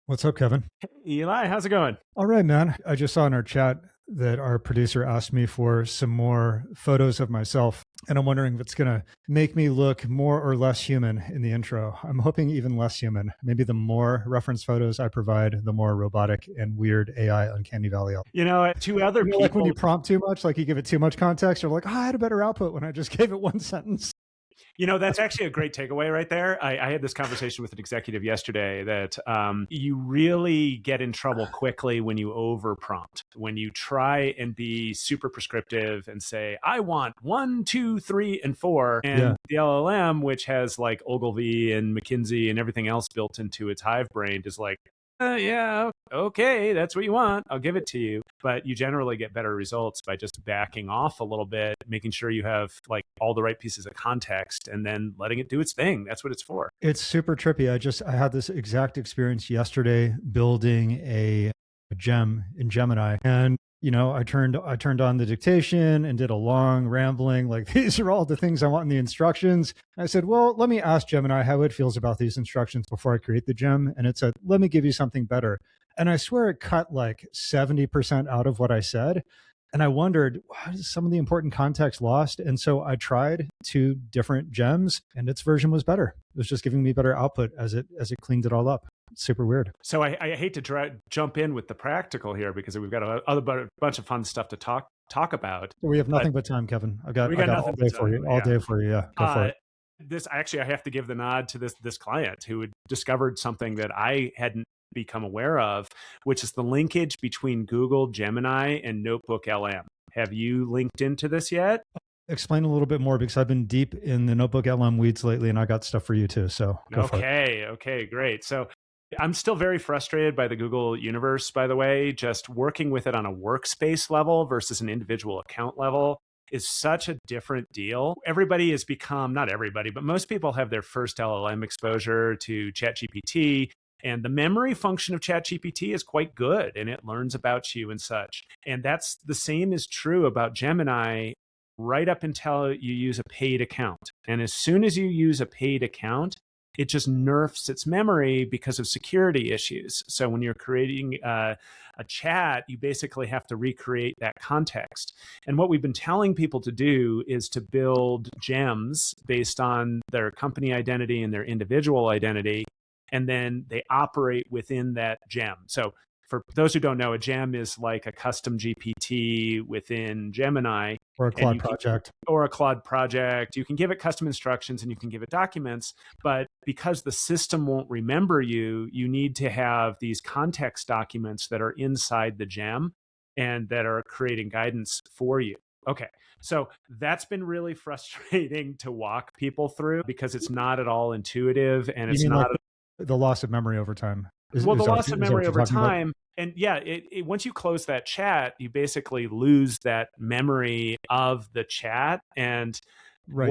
What's up, Kevin? Eli, how's it going? All right, man. I just saw in our chat that our producer asked me for some more photos of myself, and I'm wondering if it's going to make me look more or less human in the intro. I'm hoping even less human. Maybe the more reference photos I provide, the more robotic and weird AI uncanny valley. To other Like when people, you prompt too much, like you give it too much context, you're like, I had a better output when I just gave it one sentence. that's actually a great takeaway right there. I had this conversation with an executive yesterday that you really get in trouble quickly when you overprompt, when you try and be super prescriptive and say, I want 1, 2, 3, and 4. And the LLM, which has like Ogilvy and McKinsey and everything else built into its hive brain, is like, yeah, okay, that's what you want. I'll give it to you. But you generally get better results by just backing off a little bit, making sure you have like all the right pieces of context and then letting it do its thing. That's what it's for. It's super trippy. I had this exact experience yesterday building a gem in Gemini, and I turned on the dictation and did a long rambling, like, these are all the things I want in the instructions. I said, well, let me ask Gemini how it feels about these instructions before I create the gem. And it said, let me give you something better. And I swear it cut like 70% out of what I said. And I wondered, why is some of the important context lost? And so I tried 2 different gems, and its version was better. It was just giving me better output as it cleaned it all up. It's super weird. So I hate to jump in with the practical here because we've got a bunch of fun stuff to talk about. We have nothing but time, Kevin. I got all day for you. All day for you. Yeah, go for it. I have to give the nod to this client who had discovered something that I hadn't become aware of, which is the linkage between Google Gemini and NotebookLM. Have you linked into this yet? Explain a little bit more, because I've been deep in the NotebookLM weeds lately, and I got stuff for you too. So go for it. Okay, great. So I'm still very frustrated by the Google universe, by the way. Just working with it on a workspace level versus an individual account level is such a different deal. Everybody has become, not everybody, but most people have their first LLM exposure to ChatGPT. And the memory function of ChatGPT is quite good, and it learns about you and such. And that's the same is true about Gemini right up until you use a paid account. And as soon as you use a paid account, it just nerfs its memory because of security issues. So when you're creating a chat, you basically have to recreate that context. And what we've been telling people to do is to build gems based on their company identity and their individual identity, and then they operate within that gem. So for those who don't know, a gem is like a custom GPT within Gemini. Or a Claude project. Or a Claude project. You can give it custom instructions and you can give it documents, but because the system won't remember you, you need to have these context documents that are inside the gem and that are creating guidance for you. Okay, so that's been really frustrating to walk people through because it's not at all intuitive, and it's not like the loss of memory over time. The loss of memory over time. And yeah, once you close that chat, you basically lose that memory of the chat. And right,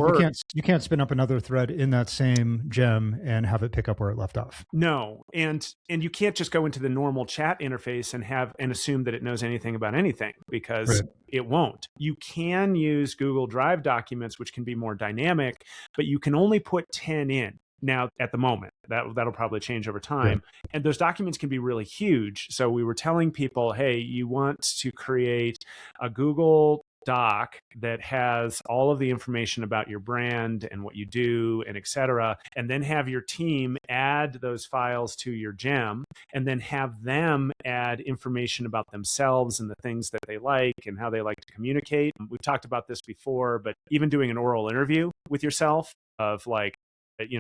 you can't spin up another thread in that same gem and have it pick up where it left off. No, and you can't just go into the normal chat interface and assume that it knows anything about anything, because it won't. You can use Google Drive documents, which can be more dynamic, but you can only put 10 in. Now, at the moment, that'll probably change over time. And those documents can be really huge. So we were telling people, hey, you want to create a Google Doc that has all of the information about your brand and what you do and et cetera, and then have your team add those files to your gem, and then have them add information about themselves and the things that they like and how they like to communicate. We've talked about this before, but even doing an oral interview with yourself of like,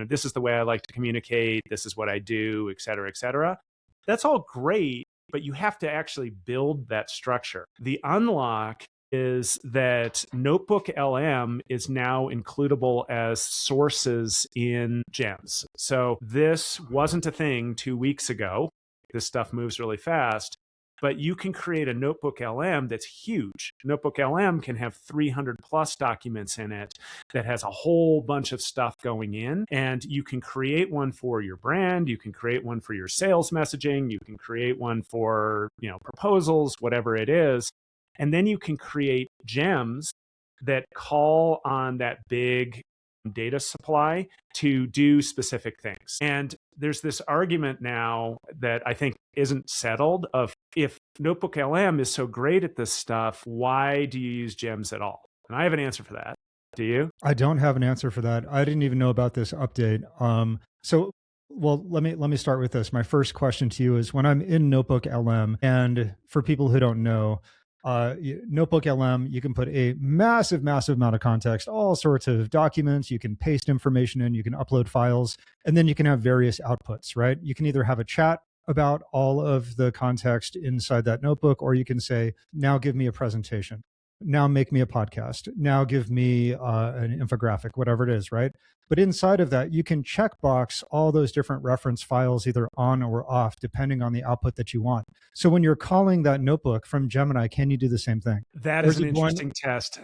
this is the way I like to communicate, this is what I do, et cetera, et cetera. That's all great, but you have to actually build that structure. The unlock is that NotebookLM is now includable as sources in gems. So this wasn't a thing 2 weeks ago. This stuff moves really fast. But you can create a NotebookLM that's huge. NotebookLM can have 300 plus documents in it that has a whole bunch of stuff going in. And you can create one for your brand. You can create one for your sales messaging. You can create one for, proposals, whatever it is. And then you can create gems that call on that big data supply to do specific things. And there's this argument now that I think isn't settled of, if NotebookLM is so great at this stuff, why do you use gems at all? And I have an answer for that. Do you? I don't have an answer for that. I didn't even know about this update. Well, let me start with this. My first question to you is, when I'm in NotebookLM, and for people who don't know, NotebookLM, you can put a massive amount of context, all sorts of documents. You can paste information in, you can upload files, and then you can have various outputs, right? You can either have a chat about all of the context inside that notebook, or you can say, now give me a presentation. Now make me a podcast. Now give me an infographic, whatever it is, right? But inside of that, you can checkbox all those different reference files either on or off, depending on the output that you want. So when you're calling that notebook from Gemini, can you do the same thing? That is an interesting test.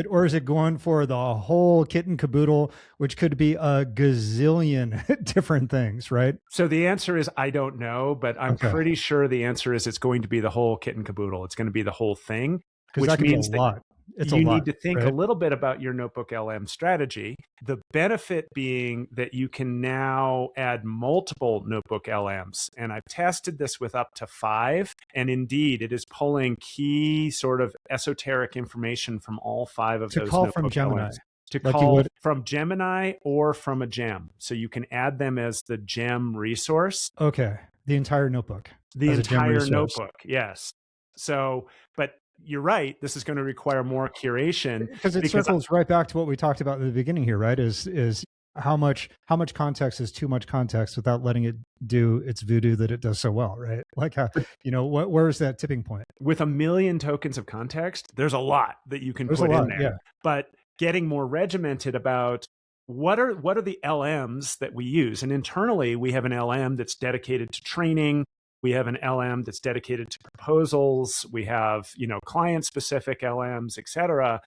Or is it going for the whole kit and caboodle, which could be a gazillion different things, right? So the answer is, I don't know, but I'm pretty sure the answer is it's going to be the whole kit and caboodle. It's going to be the whole thing. Which means that you need to think a little bit about your NotebookLM strategy. The benefit being that you can now add multiple NotebookLMs. And I've tested this with up to 5. And indeed, it is pulling key sort of esoteric information from all 5 of those. To call from Gemini. To call from Gemini or from a gem. So you can add them as the gem resource. Okay. The entire notebook. The entire notebook, yes. So, but you're right, this is going to require more curation. Because it circles right back to what we talked about in the beginning here, right? Is how much context is too much context without letting it do its voodoo that it does so well, right? Like, how, where is that tipping point? With 1 million tokens of context, there's a lot that you can put in there. Yeah. But getting more regimented about what are the LMs that we use. And internally, we have an LM that's dedicated to training. We have an LM that's dedicated to proposals. We have, client-specific LMs, et cetera.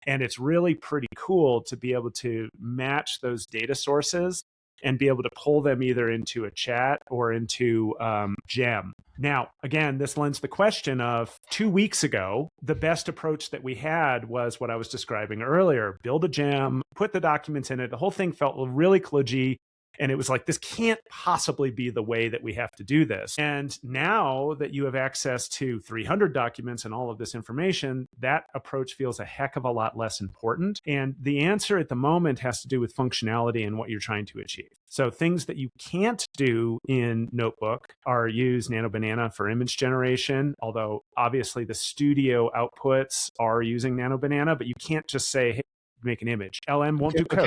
And it's really pretty cool to be able to match those data sources and be able to pull them either into a chat or into Gem. Now, again, this lends the question of 2 weeks ago, the best approach that we had was what I was describing earlier. Build a Gem, put the documents in it. The whole thing felt really kludgy. And it was like, this can't possibly be the way that we have to do this. And now that you have access to 300 documents and all of this information, that approach feels a heck of a lot less important. And the answer at the moment has to do with functionality and what you're trying to achieve. So things that you can't do in Notebook are use Nano Banana for image generation, although obviously the studio outputs are using Nano Banana, but you can't just say, hey, make an image. LM won't do code.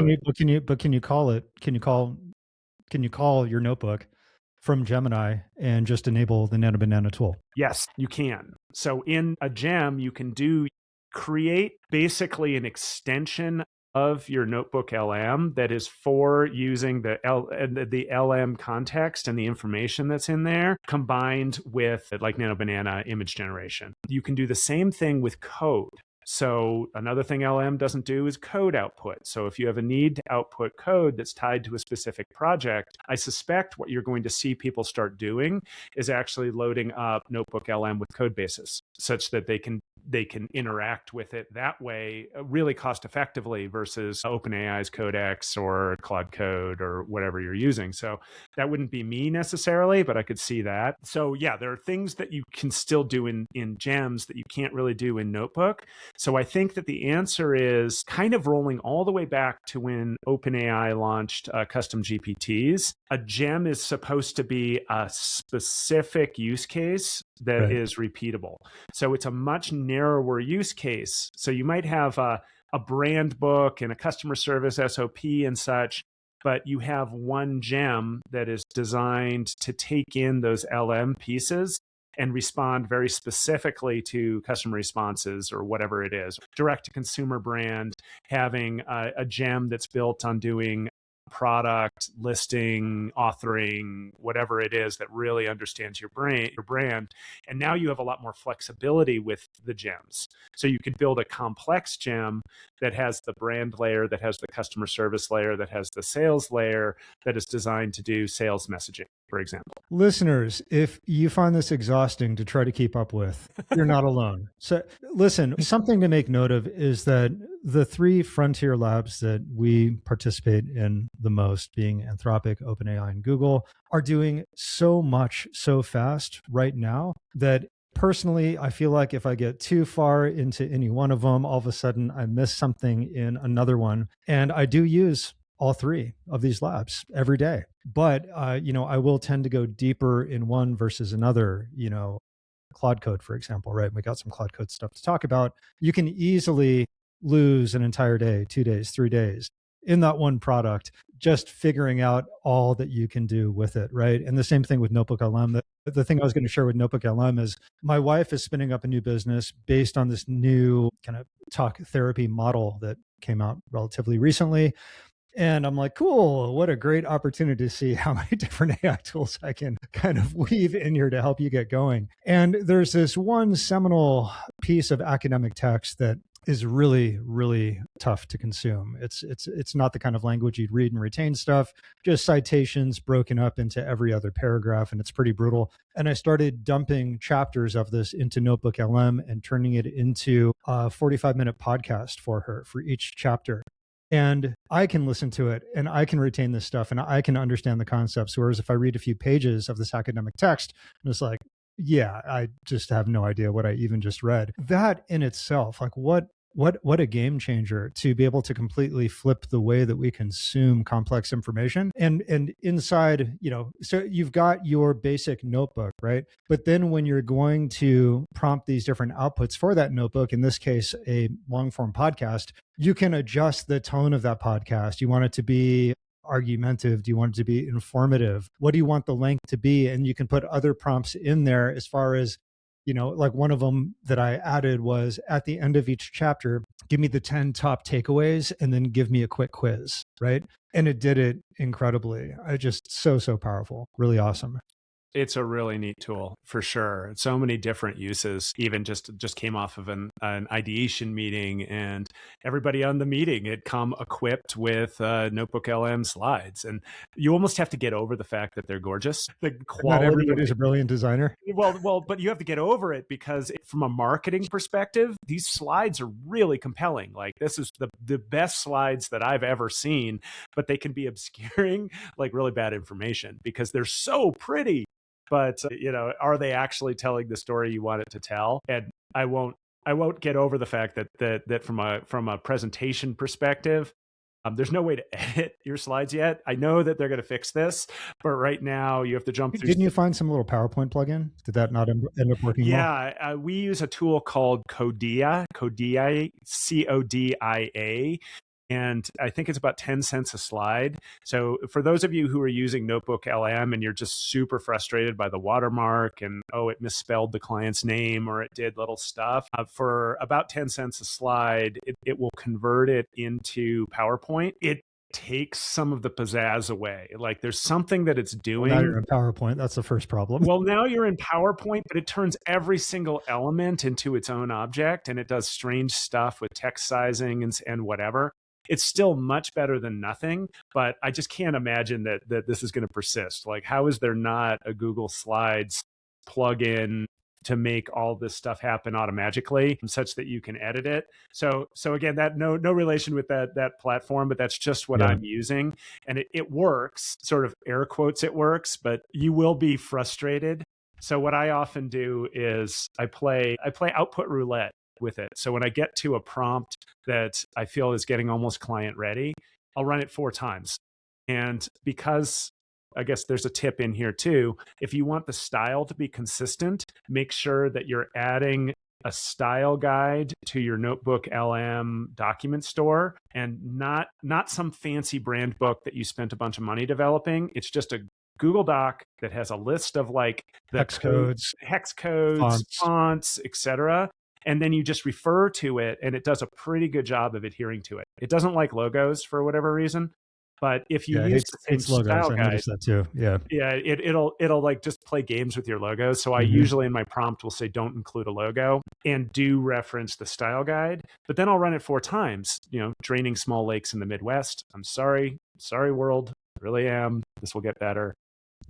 Can you call your notebook from Gemini and just enable the Nano Banana tool? Yes, you can. So in a gem, you can create basically an extension of your NotebookLM that is for using the LM context and the information that's in there, combined with like Nano Banana image generation. You can do the same thing with code. So another thing LM doesn't do is code output. So if you have a need to output code that's tied to a specific project, I suspect what you're going to see people start doing is actually loading up NotebookLM with code bases such that they can interact with it that way really cost effectively versus OpenAI's Codex or Claude Code or whatever you're using. So that wouldn't be me necessarily, but I could see that. So yeah, there are things that you can still do in gems that you can't really do in Notebook. So I think that the answer is kind of rolling all the way back to when OpenAI launched custom GPTs. A gem is supposed to be a specific use case that is repeatable. So it's a much narrower use case. So you might have a brand book and a customer service SOP and such, but you have one gem that is designed to take in those LM pieces and respond very specifically to customer responses or whatever it is. Direct to consumer brand, having a gem that's built on doing product, listing, authoring, whatever it is that really understands your brand. And now you have a lot more flexibility with the gems. So you could build a complex gem that has the brand layer, that has the customer service layer, that has the sales layer, that is designed to do sales messaging, for example. Listeners, if you find this exhausting to try to keep up with, you're not alone. So listen, something to make note of is that the three frontier labs that we participate in the most, being Anthropic, OpenAI, and Google, are doing so much so fast right now that personally, I feel like if I get too far into any one of them, all of a sudden I miss something in another one. And I do use all three of these labs every day. But, I will tend to go deeper in one versus another, Cloud Code, for example, right? We got some Cloud Code stuff to talk about. You can easily lose an entire day, 2 days, 3 days in that one product, just figuring out all that you can do with it, right? And the same thing with NotebookLM. The thing I was going to share with NotebookLM is my wife is spinning up a new business based on this new kind of talk therapy model that came out relatively recently. And I'm like, cool, what a great opportunity to see how many different AI tools I can kind of weave in here to help you get going. And there's this one seminal piece of academic text that is really, really tough to consume. It's not the kind of language you'd read and retain stuff, just citations broken up into every other paragraph, and it's pretty brutal. And I started dumping chapters of this into NotebookLM and turning it into a 45-minute podcast for her for each chapter. And I can listen to it and I can retain this stuff and I can understand the concepts. Whereas if I read a few pages of this academic text, it's like, yeah, I just have no idea what I even just read. That in itself, like what a game changer to be able to completely flip the way that we consume complex information. And inside, so you've got your basic notebook, right? But then when you're going to prompt these different outputs for that notebook, in this case, a long form podcast, you can adjust the tone of that podcast. You want it to be argumentative? Do you want it to be informative? What do you want the length to be? And you can put other prompts in there as far as, like one of them that I added was at the end of each chapter, give me the 10 top takeaways and then give me a quick quiz, right? And it did it incredibly. I just so powerful, really awesome. It's a really neat tool for sure. So many different uses. Even just came off of an ideation meeting, and everybody on the meeting had come equipped with NotebookLM slides. And you almost have to get over the fact that they're gorgeous. The quality. Not everybody's a brilliant designer. Well, but you have to get over it because from a marketing perspective, these slides are really compelling. Like this is the best slides that I've ever seen, but they can be obscuring like really bad information because they're so pretty. But are they actually telling the story you want it to tell? And I won't get over the fact that from a presentation perspective, there's no way to edit your slides yet. I know that they're going to fix this, but right now you have to jump through. Didn't you find some little PowerPoint plugin? Did that not end up working well? Yeah, we use a tool called Codia, Codia. And I think it's about 10 cents a slide. So for those of you who are using NotebookLM and you're just super frustrated by the watermark and, it misspelled the client's name or it did little stuff, for about 10 cents a slide, it will convert it into PowerPoint. It takes some of the pizzazz away. Like there's something that it's doing. Well, now you're in PowerPoint. That's the first problem. Well, now you're in PowerPoint, but it turns every single element into its own object, and it does strange stuff with text sizing and whatever. It's still much better than nothing, but I just can't imagine that this is going to persist. Like, how is there not a Google Slides plugin to make all this stuff happen automatically such that you can edit it? So again, that no relation with that platform, but that's just what I'm using. And it works, sort of air quotes, it works, but you will be frustrated. So what I often do is I play output roulette with it. So when I get to a prompt that I feel is getting almost client ready, I'll run it 4 times. And because I guess there's a tip in here too, if you want the style to be consistent, make sure that you're adding a style guide to your NotebookLM document store, and not some fancy brand book that you spent a bunch of money developing. It's just a Google Doc that has a list of like the hex codes, fonts, etc. And then you just refer to it, and it does a pretty good job of adhering to it. It doesn't like logos for whatever reason, but if you use the same style guide, I noticed that too. It'll like just play games with your logos. So I usually in my prompt will say don't include a logo and do reference the style guide. But then I'll run it 4 times. Draining small lakes in the Midwest. I'm sorry world, I really am. This will get better.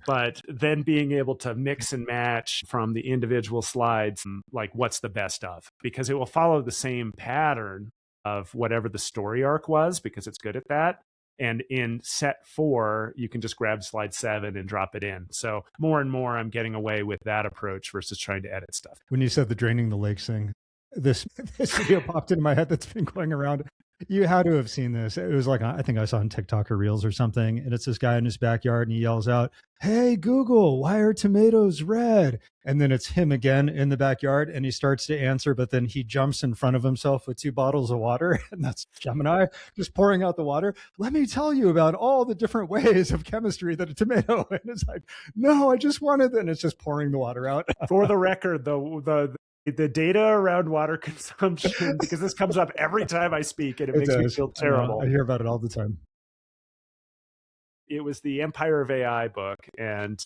But then being able to mix and match from the individual slides, like what's the best of, because it will follow the same pattern of whatever the story arc was, because it's good at that. And in set 4, you can just grab slide 7 and drop it in. So more and more, I'm getting away with that approach versus trying to edit stuff. When you said the draining the lakes thing, this video popped into my head that's been going around. You had to have seen this. It was like, I think I saw on TikTok or Reels or something. And it's this guy in his backyard and he yells out, "Hey, Google, why are tomatoes red?" And then it's him again in the backyard and he starts to answer, but then he jumps in front of himself with 2 bottles of water. And that's Gemini just pouring out the water. "Let me tell you about all the different ways of chemistry that a tomato." And it's like, "No, I just wanted," and it's just pouring the water out. For the record, the data around water consumption, because this comes up every time I speak and it makes me feel terrible. I hear about it all the time. It was the Empire of AI book, and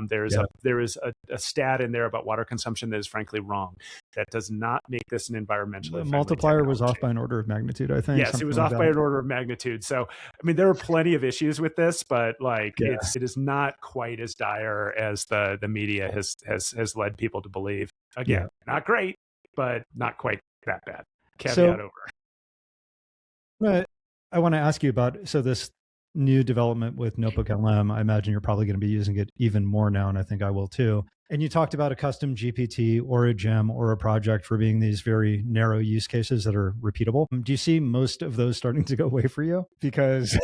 there is a stat in there about water consumption that is frankly wrong. That does not make this an environmentally The multiplier was off by an order of magnitude, I think. Yes, it was off by an order of magnitude. So, I mean, there are plenty of issues with this, but like it is not quite as dire as the media has led people to believe. Again, not great, but not quite that bad. Caveat over. I want to ask you about, this new development with NotebookLM. I imagine you're probably going to be using it even more now, and I think I will too. And you talked about a custom GPT or a gem or a project for being these very narrow use cases that are repeatable. Do you see most of those starting to go away for you? Because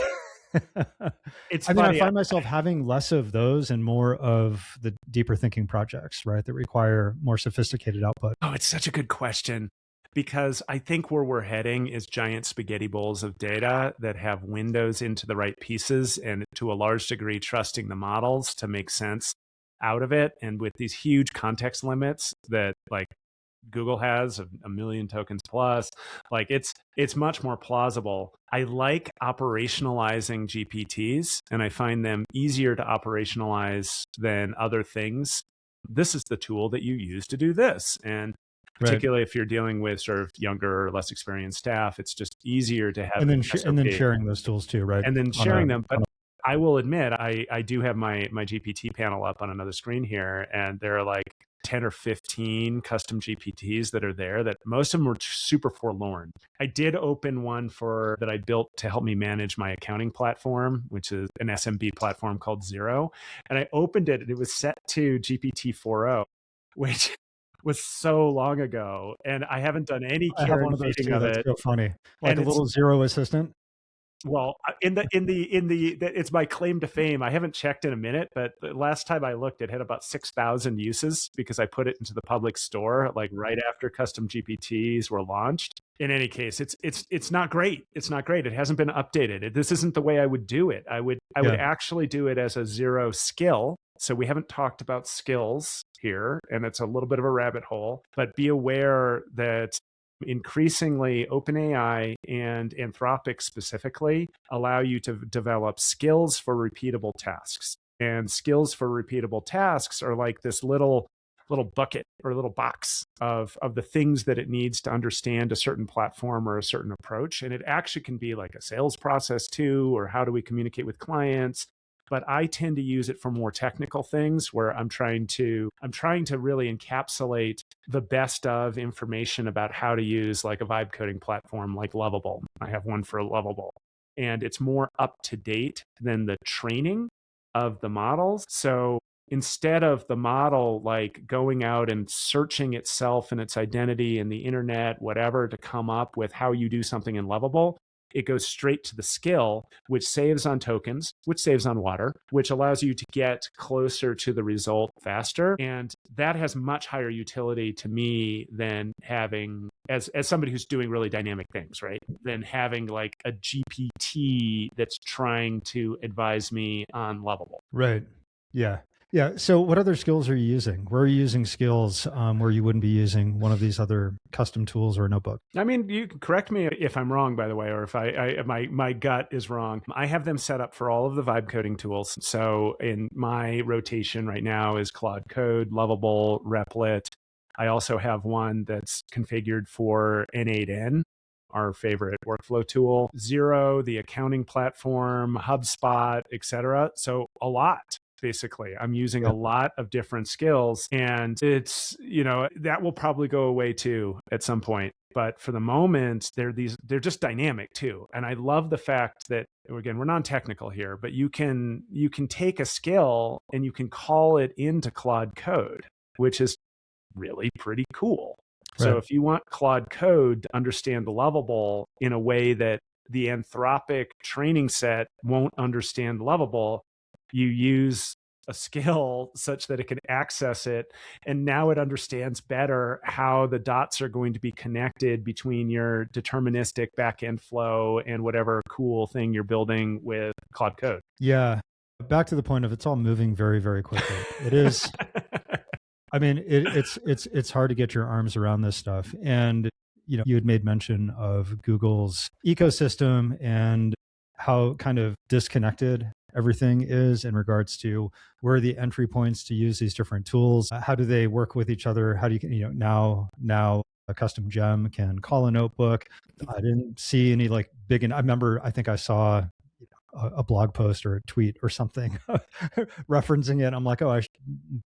I find myself having less of those and more of the deeper thinking projects, right, that require more sophisticated output. Oh, it's such a good question. Because I think where we're heading is giant spaghetti bowls of data that have windows into the right pieces, and to a large degree, trusting the models to make sense out of it. And with these huge context limits that like Google has, a million tokens plus, like it's much more plausible. I like operationalizing GPTs, and I find them easier to operationalize than other things. This is the tool that you use to do this. And particularly if you're dealing with sort of younger or less experienced staff, it's just easier to have. And then sharing those tools too, right? And then sharing them. But I will admit, I do have my GPT panel up on another screen here, and there are like 10 or 15 custom GPTs that are there, that most of them were super forlorn. I did open one that I built to help me manage my accounting platform, which is an SMB platform called Zero. And I opened it and it was set to GPT 4.0, which was so long ago, and I haven't done any care feeding of it. That's so funny, like a little Zero assistant. Well, it's my claim to fame. I haven't checked in a minute, but the last time I looked, it had about 6,000 uses because I put it into the public store like right after custom GPTs were launched. In any case, it's not great. It's not great. It hasn't been updated. This isn't the way I would do it. I would actually do it as a Zero skill. So we haven't talked about skills here, and it's a little bit of a rabbit hole, but be aware that increasingly OpenAI and Anthropic specifically allow you to develop skills for repeatable tasks. And skills for repeatable tasks are like this little bucket or a little box of the things that it needs to understand a certain platform or a certain approach. And it actually can be like a sales process too, or how do we communicate with clients? But I tend to use it for more technical things where I'm trying to really encapsulate the best of information about how to use like a vibe coding platform like Lovable. I have one for Lovable, and it's more up to date than the training of the models. So instead of the model like going out and searching itself and its identity in the internet, whatever, to come up with how you do something in Lovable, it goes straight to the skill, which saves on tokens, which saves on water, which allows you to get closer to the result faster. And that has much higher utility to me than having, as somebody who's doing really dynamic things, right? Than having like a GPT that's trying to advise me on Lovable. Right. Yeah. Yeah. So what other skills are you using? Where are you using skills where you wouldn't be using one of these other custom tools or a notebook? I mean, you can correct me if I'm wrong, by the way, or if my gut is wrong. I have them set up for all of the vibe coding tools. So in my rotation right now is Claude Code, Lovable, Replit. I also have one that's configured for N8N, our favorite workflow tool, Zero, the accounting platform, HubSpot, etc. So a lot. basically. I'm using a lot of different skills, and it's, that will probably go away too at some point. But for the moment, they're just dynamic too. And I love the fact that, again, we're non-technical here, but you can take a skill and you can call it into Claude Code, which is really pretty cool. So if you want Claude Code to understand Lovable in a way that the Anthropic training set won't understand Lovable, you use a skill such that it can access it. And now it understands better how the dots are going to be connected between your deterministic backend flow and whatever cool thing you're building with Claude Code. Yeah. Back to the point of it's all moving very, very quickly. It is. I mean, it's hard to get your arms around this stuff. And, you had made mention of Google's ecosystem and how kind of disconnected everything is in regards to where are the entry points to use these different tools. How do they work with each other? How do you, now a custom gem can call a notebook. I didn't see any like big, and I think I saw a blog post or a tweet or something referencing it. I'm like, oh, I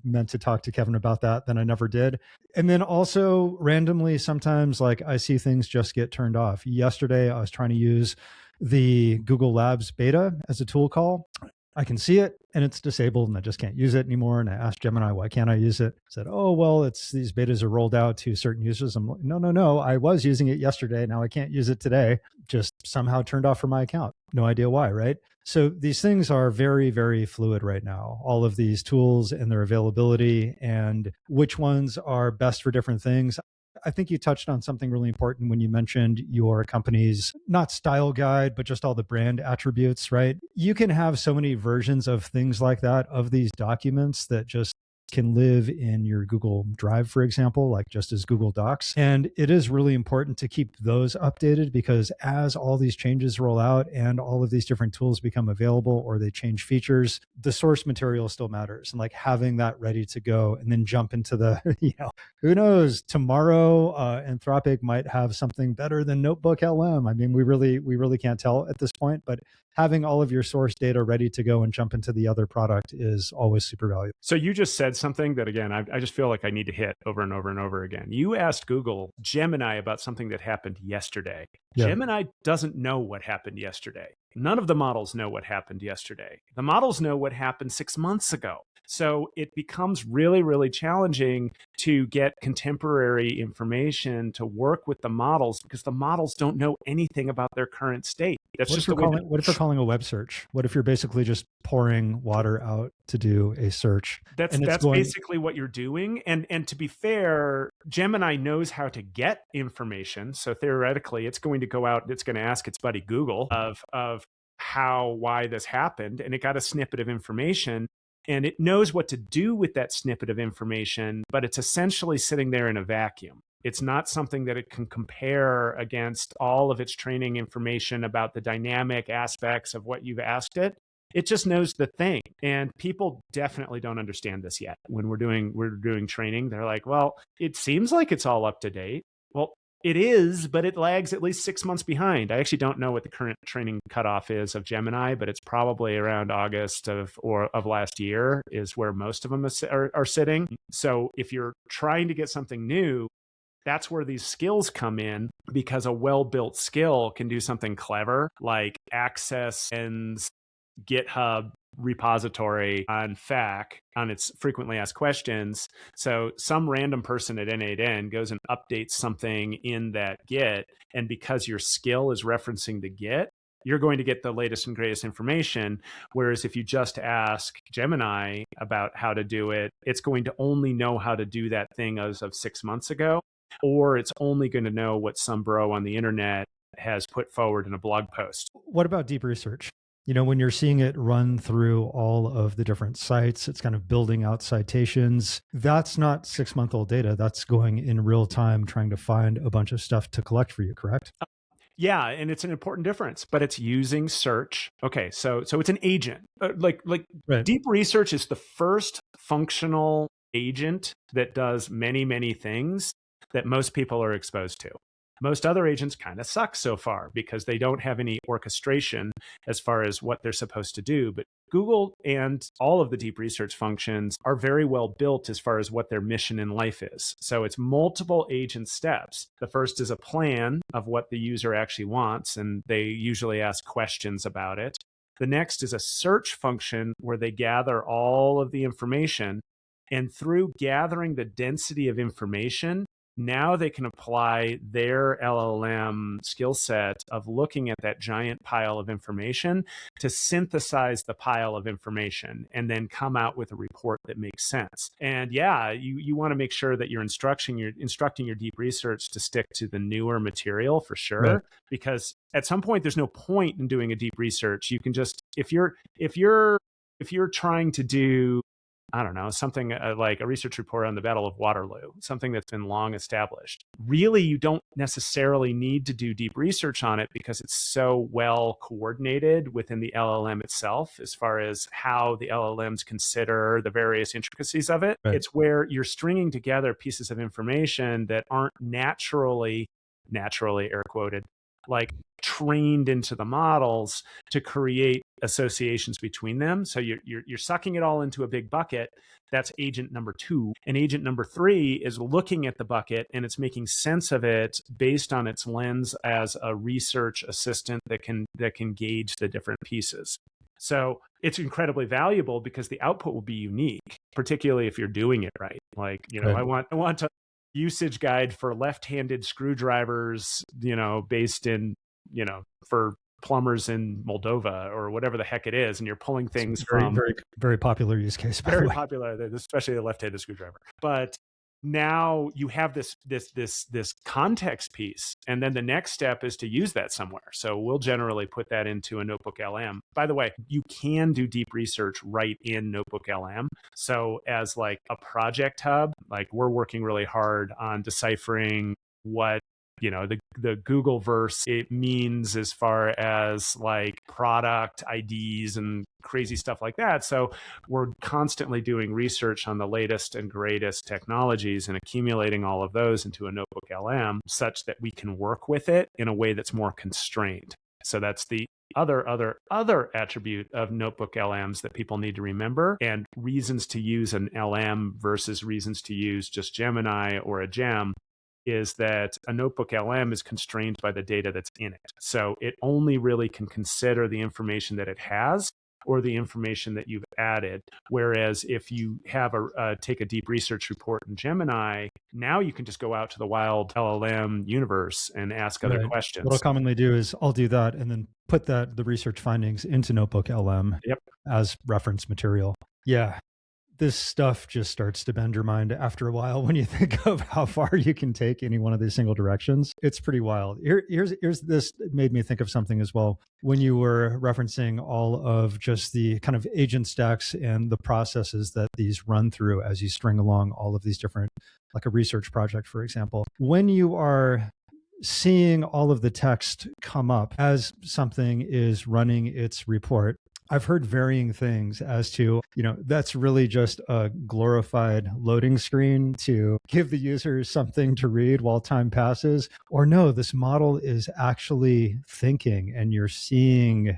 meant to talk to Kevin about that. Then I never did. And then also randomly, sometimes like I see things just get turned off. Yesterday, I was trying to use the Google Labs beta as a tool call. I can see it and it's disabled and I just can't use it anymore. And I asked Gemini, why can't I use it? I said, oh, well, these betas are rolled out to certain users. I'm like, no. I was using it yesterday. Now I can't use it today. Just somehow turned off from my account. No idea why, right? So these things are very, very fluid right now. All of these tools and their availability and which ones are best for different things. I think you touched on something really important when you mentioned your company's not style guide, but just all the brand attributes, right? You can have so many versions of things like that, of these documents that just can live in your Google Drive, for example, like just as Google Docs. And it is really important to keep those updated because as all these changes roll out and all of these different tools become available or they change features, the source material still matters. And like having that ready to go and then jump into the, who knows, tomorrow Anthropic might have something better than NotebookLM. I mean, we really can't tell at this point, but having all of your source data ready to go and jump into the other product is always super valuable. So you just said something that, again, I just feel like I need to hit over and over and over again. You asked Google Gemini about something that happened yesterday. Yeah. Gemini doesn't know what happened yesterday. None of the models know what happened yesterday. The models know what happened 6 months ago. So it becomes really, really challenging to get contemporary information to work with the models because the models don't know anything about their current state. That's what if you're calling a web search? What if you're basically just pouring water out to do a search? That's basically what you're doing. And to be fair, Gemini knows how to get information. So theoretically, it's going to go out, it's going to ask its buddy Google of why this happened. And it got a snippet of information. And it knows what to do with that snippet of information, but it's essentially sitting there in a vacuum. It's not something that it can compare against all of its training information about the dynamic aspects of what you've asked it. It just knows the thing. And people definitely don't understand this yet. When we're doing training, they're like, well, it seems like it's all up to date. Well, it is, but it lags at least 6 months behind. I actually don't know what the current training cutoff is of Gemini, but it's probably around August of last year is where most of them are sitting. So if you're trying to get something new, that's where these skills come in because a well-built skill can do something clever like access and GitHub repository on FAQ on its frequently asked questions. So some random person at N8N goes and updates something in that Git. And because your skill is referencing the Git, you're going to get the latest and greatest information. Whereas if you just ask Gemini about how to do it, it's going to only know how to do that thing as of 6 months ago, or it's only going to know what some bro on the internet has put forward in a blog post. What about deep research? When you're seeing it run through all of the different sites, it's kind of building out citations. That's not 6-month-old data. That's going in real time, trying to find a bunch of stuff to collect for you, correct? Yeah, and it's an important difference, but it's using search. Okay, so it's an agent. Right. Deep research is the first functional agent that does many, many things that most people are exposed to. Most other agents kind of suck so far because they don't have any orchestration as far as what they're supposed to do. But Google and all of the deep research functions are very well built as far as what their mission in life is. So it's multiple agent steps. The first is a plan of what the user actually wants, and they usually ask questions about it. The next is a search function where they gather all of the information. And through gathering the density of information, now they can apply their LLM skill set of looking at that giant pile of information to synthesize the pile of information and then come out with a report that makes sense. And yeah, you want to make sure that you're instructing your deep research to stick to the newer material for sure, right? Because at some point there's no point in doing a deep research. You can just, if you're trying to do, I don't know, something like a research report on the Battle of Waterloo, something that's been long established. Really, you don't necessarily need to do deep research on it because it's so well coordinated within the LLM itself as far as how the LLMs consider the various intricacies of it. Right. It's where you're stringing together pieces of information that aren't naturally air quoted, like trained into the models to create associations between them. So you're sucking it all into a big bucket. That's agent number 2. And agent number 3 is looking at the bucket and it's making sense of it based on its lens as a research assistant that can gauge the different pieces. So it's incredibly valuable because the output will be unique, particularly if you're doing it right. Like, right. I want a usage guide for left-handed screwdrivers, based in, for plumbers in Moldova or whatever the heck it is, and you're pulling things from very, very popular use case. Very popular, especially the left-handed screwdriver. But now you have this context piece, and then the next step is to use that somewhere. So we'll generally put that into a NotebookLM. By the way, you can do deep research right in NotebookLM. So as like a project hub, like we're working really hard on deciphering what the Google verse it means as far as like product IDs and crazy stuff like that. So we're constantly doing research on the latest and greatest technologies and accumulating all of those into a NotebookLM such that we can work with it in a way that's more constrained. So that's the other attribute of NotebookLMs that people need to remember, and reasons to use an LM versus reasons to use just Gemini or a gem is that a NotebookLM is constrained by the data that's in it. So it only really can consider the information that it has or the information that you've added. Whereas if you have take a deep research report in Gemini, now you can just go out to the wild LLM universe and ask other questions. What I'll commonly do is I'll do that and then put the research findings into NotebookLM as reference material. Yeah. This stuff just starts to bend your mind after a while when you think of how far you can take any one of these single directions. It's pretty wild. Here's this made me think of something as well. When you were referencing all of just the kind of agent stacks and the processes that these run through as you string along all of these different, like a research project, for example, when you are seeing all of the text come up as something is running its report, I've heard varying things as to, that's really just a glorified loading screen to give the user something to read while time passes. Or no, this model is actually thinking and you're seeing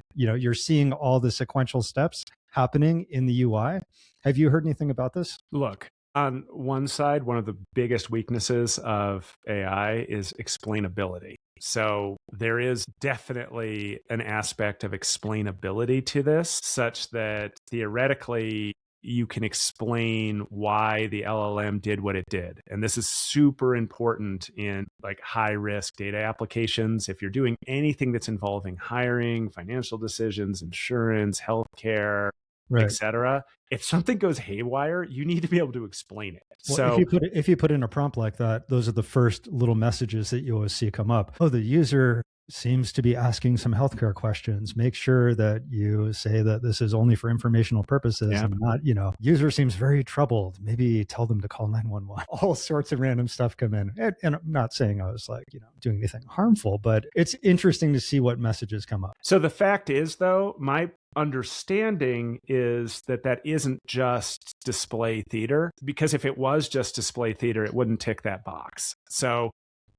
all the sequential steps happening in the UI. Have you heard anything about this? Look, on one side, one of the biggest weaknesses of AI is explainability. So there is definitely an aspect of explainability to this, such that theoretically you can explain why the LLM did what it did. And this is super important in like high risk data applications. If you're doing anything that's involving hiring, financial decisions, insurance, healthcare, etc. If something goes haywire, you need to be able to explain it. Well, so if you put in a prompt like that, those are the first little messages that you always see come up. Oh, the user seems to be asking some healthcare questions. Make sure that you say that this is only for informational purposes and not, user seems very troubled. Maybe tell them to call 911. All sorts of random stuff come in. And I'm not saying I was like, doing anything harmful, but it's interesting to see what messages come up. So the fact is, though, my understanding is that isn't just display theater, because if it was just display theater, it wouldn't tick that box. So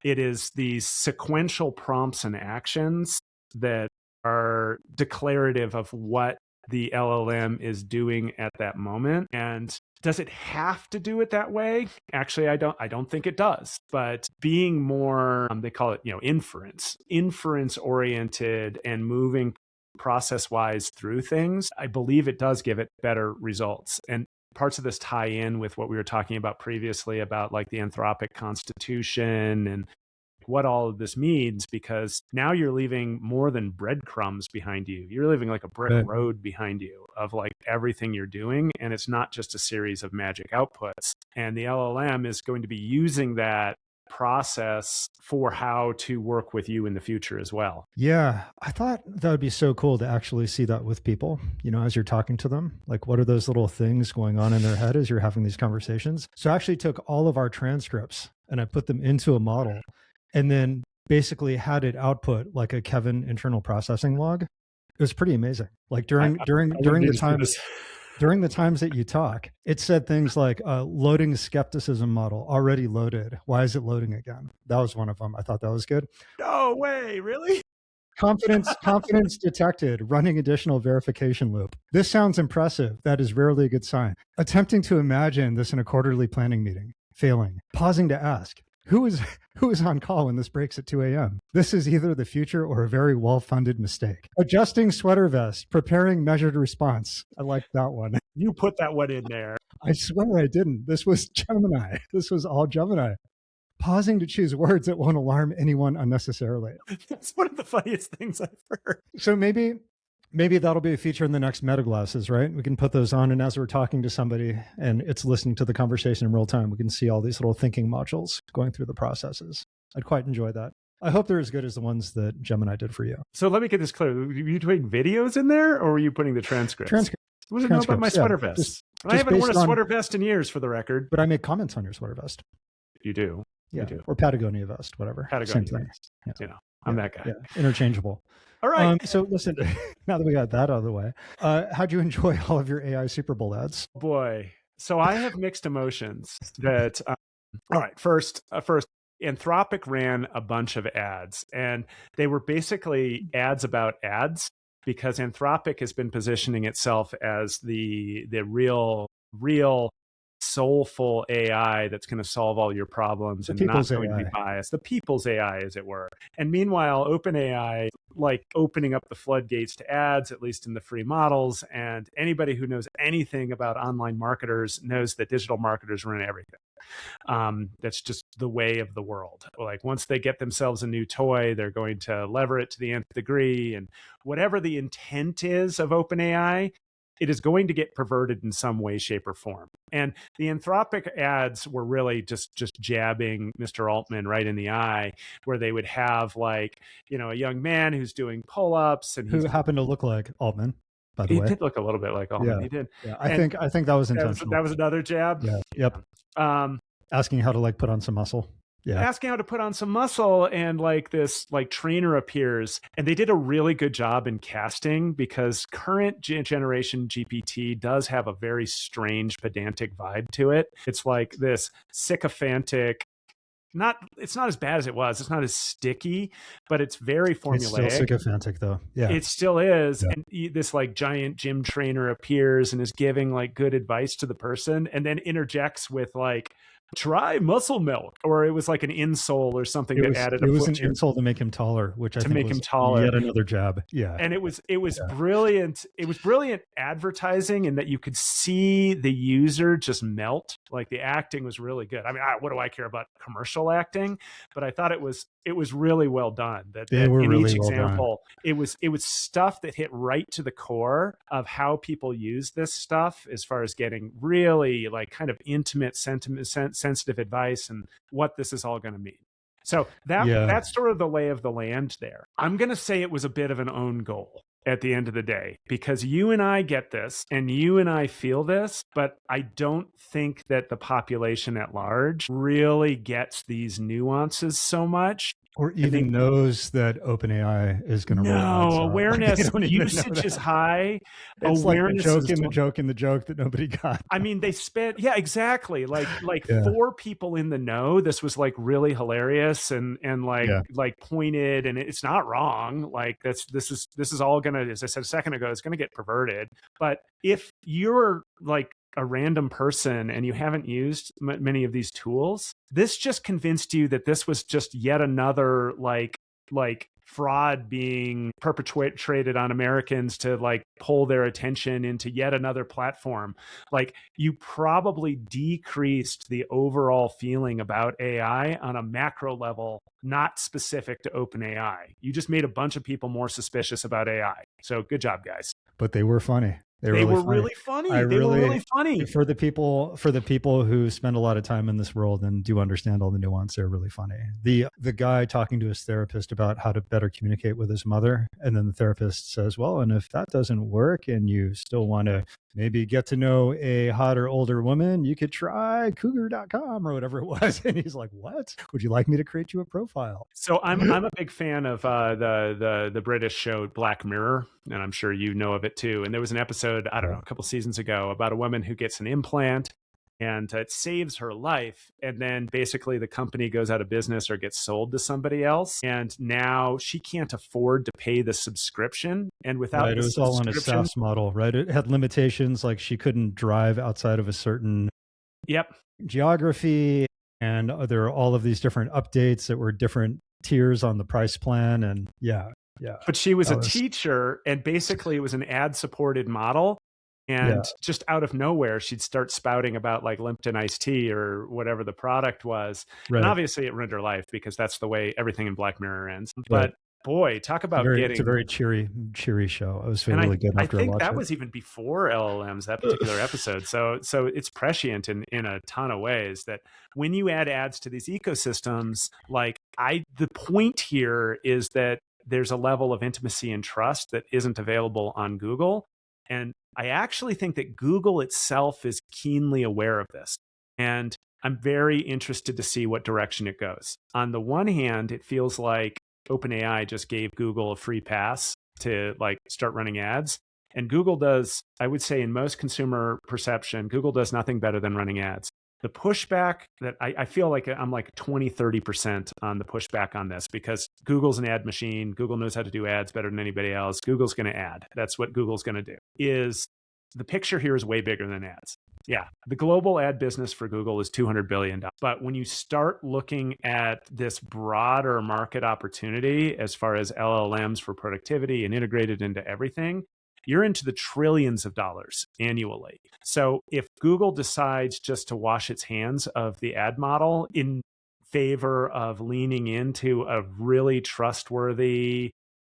It is these sequential prompts and actions that are declarative of what the LLM is doing at that moment. And does it have to do it that way? Actually, I don't think it does. But being more, they call it, inference oriented and moving process-wise through things, I believe it does give it better results. And parts of this tie in with what we were talking about previously about like the Anthropic constitution and what all of this means, because now you're leaving more than breadcrumbs behind you. You're leaving like a brick road behind you of like everything you're doing. And it's not just a series of magic outputs. And the LLM is going to be using that process for how to work with you in the future as well. Yeah, I thought that would be so cool to actually see that with people, as you're talking to them. Like, what are those little things going on in their head as you're having these conversations? So I actually took all of our transcripts and I put them into a model and then basically had it output like a Kevin internal processing log. It was pretty amazing. Like during the times that you talk, it said things like loading skepticism model already loaded. Why is it loading again? That was one of them. I thought that was good. No way, really? Confidence detected, running additional verification loop. This sounds impressive. That is rarely a good sign. Attempting to imagine this in a quarterly planning meeting, failing. Pausing to ask, who is on call when this breaks at 2 a.m.? This is either the future or a very well-funded mistake. Adjusting sweater vest, preparing measured response. I like that one. You put that one in there. I swear I didn't. This was Gemini. This was all Gemini. Pausing to choose words that won't alarm anyone unnecessarily. That's one of the funniest things I've heard. So maybe that'll be a feature in the next Metaglasses, right? We can put those on, and as we're talking to somebody and it's listening to the conversation in real time, we can see all these little thinking modules going through the processes. I'd quite enjoy that. I hope they're as good as the ones that Gemini did for you. So let me get this clear. Were you putting videos in there, or were you putting the transcripts? What does it know about my sweater vest? I haven't worn a sweater vest in years, for the record. But I make comments on your sweater vest. You do? Yeah. You do. Or Patagonia vest, whatever. Patagonia vest. Yeah. I'm that guy. Yeah. Interchangeable. All right. So listen, now that we got that out of the way, how'd you enjoy all of your AI SuperBull ads? Boy. So I have mixed emotions that, all right, first, Anthropic ran a bunch of ads, and they were basically ads about ads, because Anthropic has been positioning itself as the real soulful AI that's going to solve all your problems and not going to be biased. The people's AI, as it were. And meanwhile, OpenAI, like opening up the floodgates to ads, at least in the free models. And anybody who knows anything about online marketers knows that digital marketers run everything. That's just the way of the world. Like once they get themselves a new toy, they're going to lever it to the nth degree. And whatever the intent is of OpenAI, it is going to get perverted in some way, shape, or form. And the Anthropic ads were really just jabbing Mr. Altman right in the eye, where they would have like, a young man who's doing pull-ups and who happened to look like Altman, by the way. He did look a little bit like Altman. Yeah. He did. Yeah. I think that was intentional. That was another jab. Yeah. Yep. Asking how to put on some muscle. Yeah. Asking how to put on some muscle, and this trainer appears, and they did a really good job in casting, because current generation GPT does have a very strange pedantic vibe to it. It's like this sycophantic, it's not as bad as it was. It's not as sticky, but it's very formulaic. It's still sycophantic though. Yeah. It still is. Yeah. And this giant gym trainer appears and is giving good advice to the person, and then interjects with try muscle milk, or it was like an insole or something that added a foot. It was an insole to make him taller, which I think make him taller. Yet another jab. Yeah. And it was brilliant. It was brilliant advertising in that you could see the user just melt. Like the acting was really good. I mean, what do I care about commercial acting? But I thought it was really well done. That they were in really each well example, done. It was stuff that hit right to the core of how people use this stuff, as far as getting really kind of intimate, sensitive advice and what this is all going to mean. So that's sort of the lay of the land there. I'm going to say it was a bit of an own goal at the end of the day, because you and I get this and you and I feel this, but I don't think that the population at large really gets these nuances so much. or even knows that OpenAI is going to roll ads No, out. awareness, Like, they don't even know usage is that. high. It's like the Awareness joke is in the joke in the joke that nobody got. I mean, they spent, yeah, exactly. Like Yeah. 4 people in the know. This was like really hilarious and like pointed, and it's not wrong. Like this is all gonna, as I said a second ago, it's gonna get perverted. But if you're like a random person and you haven't used many of these tools, this just convinced you that this was just yet another like fraud being perpetrated on Americans to like pull their attention into yet another platform. Like, you probably decreased the overall feeling about AI on a macro level, not specific to OpenAI. You just made a bunch of people more suspicious about AI. So good job, guys. But they were funny. They were really funny. They were really funny. For the people who spend a lot of time in this world and do understand all the nuance, they're really funny. The guy talking to his therapist about how to better communicate with his mother, and then the therapist says, well, and if that doesn't work and you still want to maybe get to know a hotter older woman, you could try cougar.com or whatever it was. And he's like, what? Would you like me to create you a profile? So I'm a big fan of the British show Black Mirror, and I'm sure you know of it too. And there was an episode, I don't know, a couple seasons ago about a woman who gets an implant and it saves her life. And then basically the company goes out of business or gets sold to somebody else. And now she can't afford to pay the subscription. And without it was all on a SaaS model, right? It had limitations, like she couldn't drive outside of a certain geography. And there are all of these different updates that were different tiers on the price plan. And yeah. But she was a teacher, and basically it was an ad-supported model. And just out of nowhere, she'd start spouting about like Lipton iced tea or whatever the product was. Right. And obviously it ruined her life, because that's the way everything in Black Mirror ends. Right. But boy, talk about it's a very cheery show. It was feeling really good after I think watched that it. Was even before LLMs, that particular episode. So it's prescient in a ton of ways, that when you add ads to these ecosystems, like the point here is that there's a level of intimacy and trust that isn't available on Google. And I actually think that Google itself is keenly aware of this. And I'm very interested to see what direction it goes. On the one hand, it feels like OpenAI just gave Google a free pass to like start running ads. And Google does, I would say in most consumer perception, Google does nothing better than running ads. The pushback that I feel like I'm like 20, 30% on the pushback on this, because Google's an ad machine. Google knows how to do ads better than anybody else. Google's going to ad. That's what Google's going to do. Is the picture here is way bigger than ads. Yeah, the global ad business for Google is $200 billion. But when you start looking at this broader market opportunity as far as LLMs for productivity and integrated into everything, you're into the trillions of dollars annually. So if Google decides just to wash its hands of the ad model in favor of leaning into a really trustworthy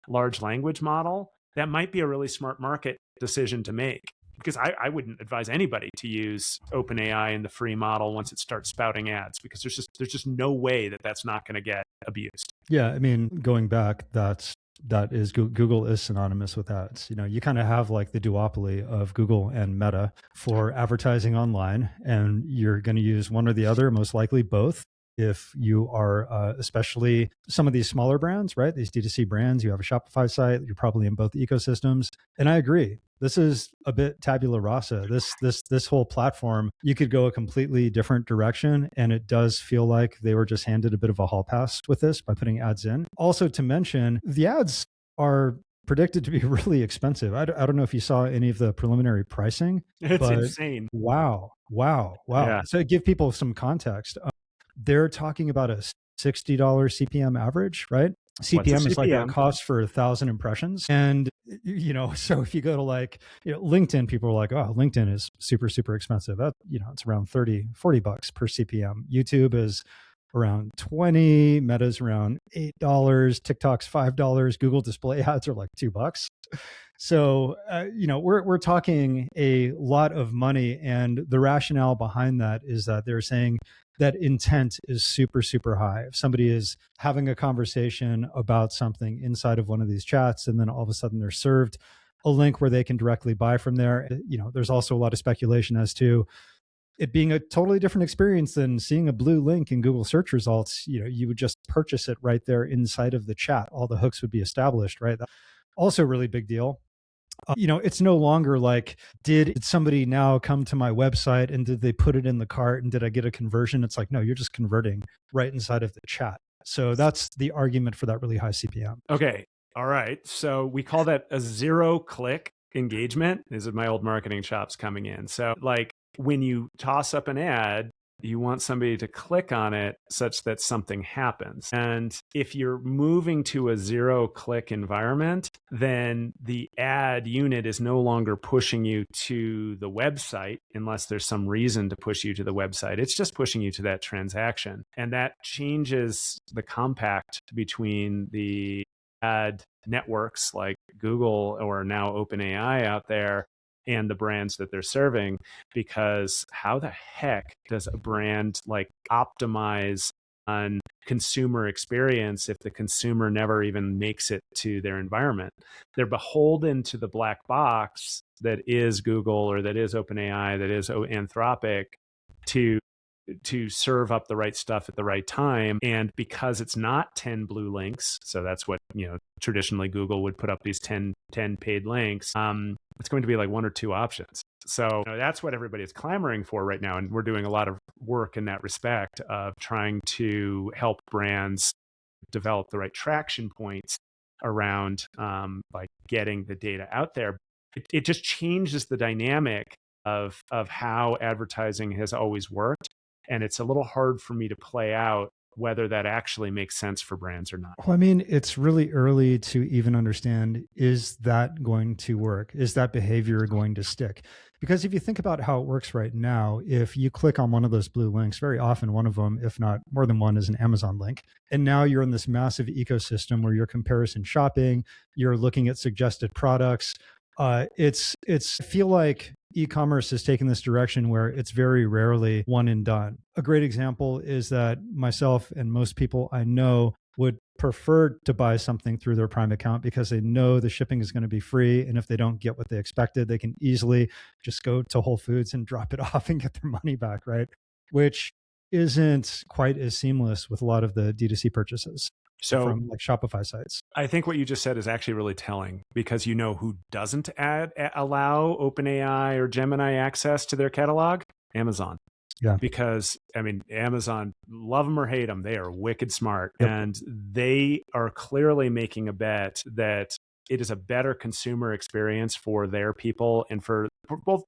large language model, that might be a really smart market decision to make. Because I wouldn't advise anybody to use OpenAI in the free model once it starts spouting ads, because there's just no way that that's not going to get abused. Yeah, I mean, going back, that is Google is synonymous with ads. You know, you kind of have like the duopoly of Google and Meta for advertising online, and you're going to use one or the other, most likely both. If you are especially some of these smaller brands, right? These D2C brands, you have a Shopify site, you're probably in both ecosystems. And I agree. This is a bit tabula rasa. This whole platform, you could go a completely different direction. And it does feel like they were just handed a bit of a hall pass with this by putting ads in. Also to mention, the ads are predicted to be really expensive. I don't know if you saw any of the preliminary pricing. It's insane. Wow. Yeah. So to give people some context, they're talking about a $60 CPM average, right? CPM is like a cost for 1,000 impressions. And, you know, so if you go to like, you know, LinkedIn, people are like, oh, LinkedIn is super, super expensive. That, you know, it's around $30, $40 per CPM. YouTube is around 20, Meta's around $8, TikTok's $5, Google display ads are like $2. So, you know, we're talking a lot of money, and the rationale behind that is that they're saying that intent is super, super high. If somebody is having a conversation about something inside of one of these chats, and then all of a sudden they're served a link where they can directly buy from there, you know, there's also a lot of speculation as to it being a totally different experience than seeing a blue link in Google search results. You would just purchase it right there inside of the chat. All the hooks would be established, right? Also really big deal. It's no longer like, did somebody now come to my website and did they put it in the cart and did I get a conversion? It's like, no, you're just converting right inside of the chat. So that's the argument for that really high CPM. Okay. All right. So we call that a 0-click engagement. This is my old marketing chops coming in. So like when you toss up an ad, you want somebody to click on it such that something happens. And if you're moving to a 0-click environment, then the ad unit is no longer pushing you to the website unless there's some reason to push you to the website. It's just pushing you to that transaction. And that changes the compact between the ad networks like Google or now OpenAI out there and the brands that they're serving, because how the heck does a brand like optimize on consumer experience if the consumer never even makes it to their environment? They're beholden to the black box that is Google or that is OpenAI, that is Anthropic to serve up the right stuff at the right time. And because it's not 10 blue links, so that's what, traditionally Google would put up these 10 paid links. It's going to be like one or two options. So that's what everybody is clamoring for right now. And we're doing a lot of work in that respect of trying to help brands develop the right traction points around like getting the data out there. It just changes the dynamic of how advertising has always worked. And it's a little hard for me to play out whether that actually makes sense for brands or not. Well, I mean, it's really early to even understand, is that going to work? Is that behavior going to stick? Because if you think about how it works right now, if you click on one of those blue links, very often one of them, if not more than one, is an Amazon link. And now you're in this massive ecosystem where you're comparison shopping, you're looking at suggested products. I feel like e-commerce has taken this direction where it's very rarely one and done. A great example is that myself and most people I know would prefer to buy something through their Prime account because they know the shipping is going to be free. And if they don't get what they expected, they can easily just go to Whole Foods and drop it off and get their money back, right? Which isn't quite as seamless with a lot of the D2C purchases. So from like Shopify sites. I think what you just said is actually really telling, because you know who doesn't allow OpenAI or Gemini access to their catalog? Amazon. Yeah. Because, I mean, Amazon, love them or hate them, they are wicked smart. Yep. And they are clearly making a bet that it is a better consumer experience for their people and for both,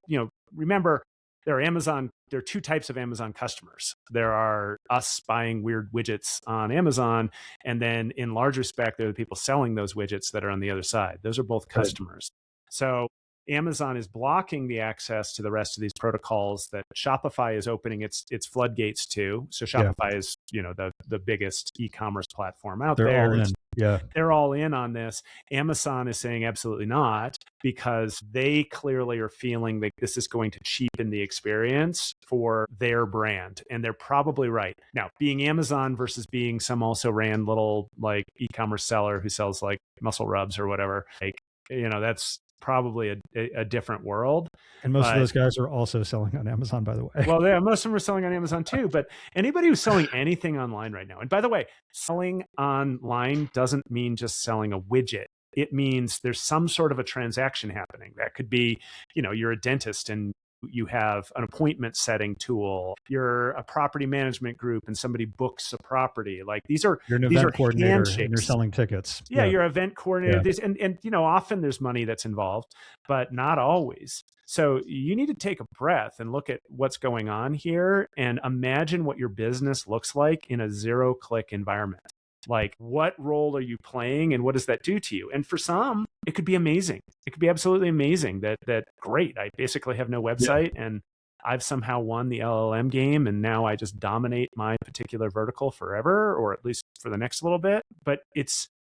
remember, there are two types of Amazon customers. There are us buying weird widgets on Amazon. And then in large respect, there are the people selling those widgets that are on the other side. Those are both customers. Right. So Amazon is blocking the access to the rest of these protocols that Shopify is opening its floodgates to. So Shopify is, the biggest e-commerce platform out there. They're all in. Yeah. They're all in on this. Amazon is saying absolutely not, because they clearly are feeling like this is going to cheapen the experience for their brand. And they're probably right. Now, being Amazon versus being some also ran little like e-commerce seller who sells like muscle rubs or whatever, like, that's probably a different world. And most of those guys are also selling on Amazon, by the way. Well, yeah, most of them are selling on Amazon too. But anybody who's selling anything online right now, and by the way, selling online doesn't mean just selling a widget. It means there's some sort of a transaction happening. That could be, you're a dentist and you have an appointment setting tool. You're a property management group and somebody books a property. Like you're an event coordinator and you're selling tickets. Yeah, you're an event coordinator. Yeah. And often there's money that's involved, but not always. So you need to take a breath and look at what's going on here and imagine what your business looks like in a 0-click environment. Like, what role are you playing and what does that do to you? And for some, it could be amazing. It could be absolutely amazing that great, I basically have no website and I've somehow won the LLM game and now I just dominate my particular vertical forever, or at least for the next little bit. But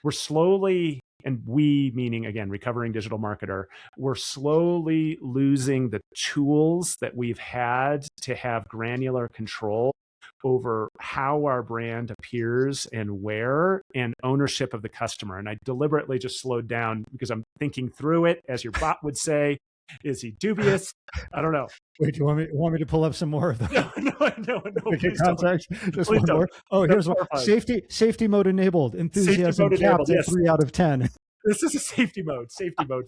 we're slowly, and we, meaning again, recovering digital marketer, we're slowly losing the tools that we've had to have granular control over how our brand appears and where, and ownership of the customer. And I deliberately just slowed down because I'm thinking through it, as your bot would say. Is he dubious? I don't know. Wait, do you want me to pull up some more of the No, please context? don't. Just Please one don't. more. Oh, That's here's one. horrifying. Safety mode enabled. Enthusiasm Mode capped enabled, at yes. 3 out of 10. This is a safety mode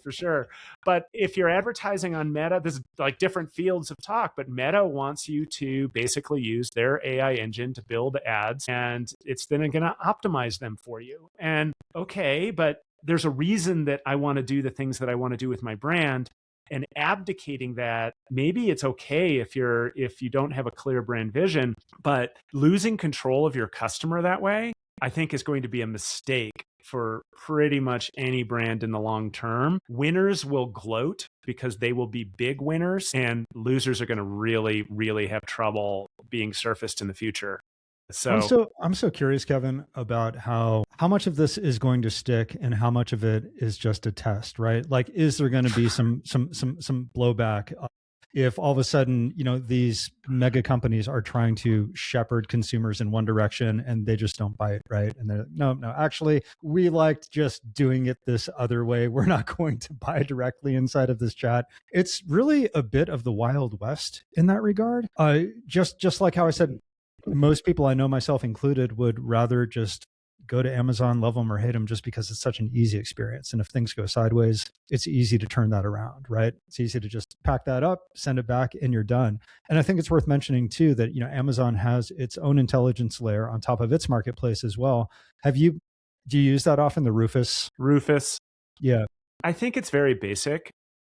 for sure. But if you're advertising on Meta, there's like different fields of talk, but Meta wants you to basically use their AI engine to build ads, and it's then going to optimize them for you. And okay, but there's a reason that I want to do the things that I want to do with my brand. And abdicating that, maybe it's okay if you don't have a clear brand vision, but losing control of your customer that way, I think is going to be a mistake for pretty much any brand in the long term. Winners will gloat because they will be big winners, and losers are going to really, really have trouble being surfaced in the future. So I'm so curious, Kevin, about how much of this is going to stick and how much of it is just a test, right? Like, is there going to be some blowback if all of a sudden, these mega companies are trying to shepherd consumers in one direction and they just don't bite, right? And they're no, actually, we liked just doing it this other way. We're not going to buy directly inside of this chat. It's really a bit of the Wild West in that regard. Just like how I said, most people I know, myself included, would rather just go to Amazon, love them or hate them, just because it's such an easy experience. And if things go sideways, it's easy to turn that around, right? It's easy to just pack that up, send it back, and you're done. And I think it's worth mentioning too that, Amazon has its own intelligence layer on top of its marketplace as well. Do you use that often, the Rufus? Yeah. I think it's very basic.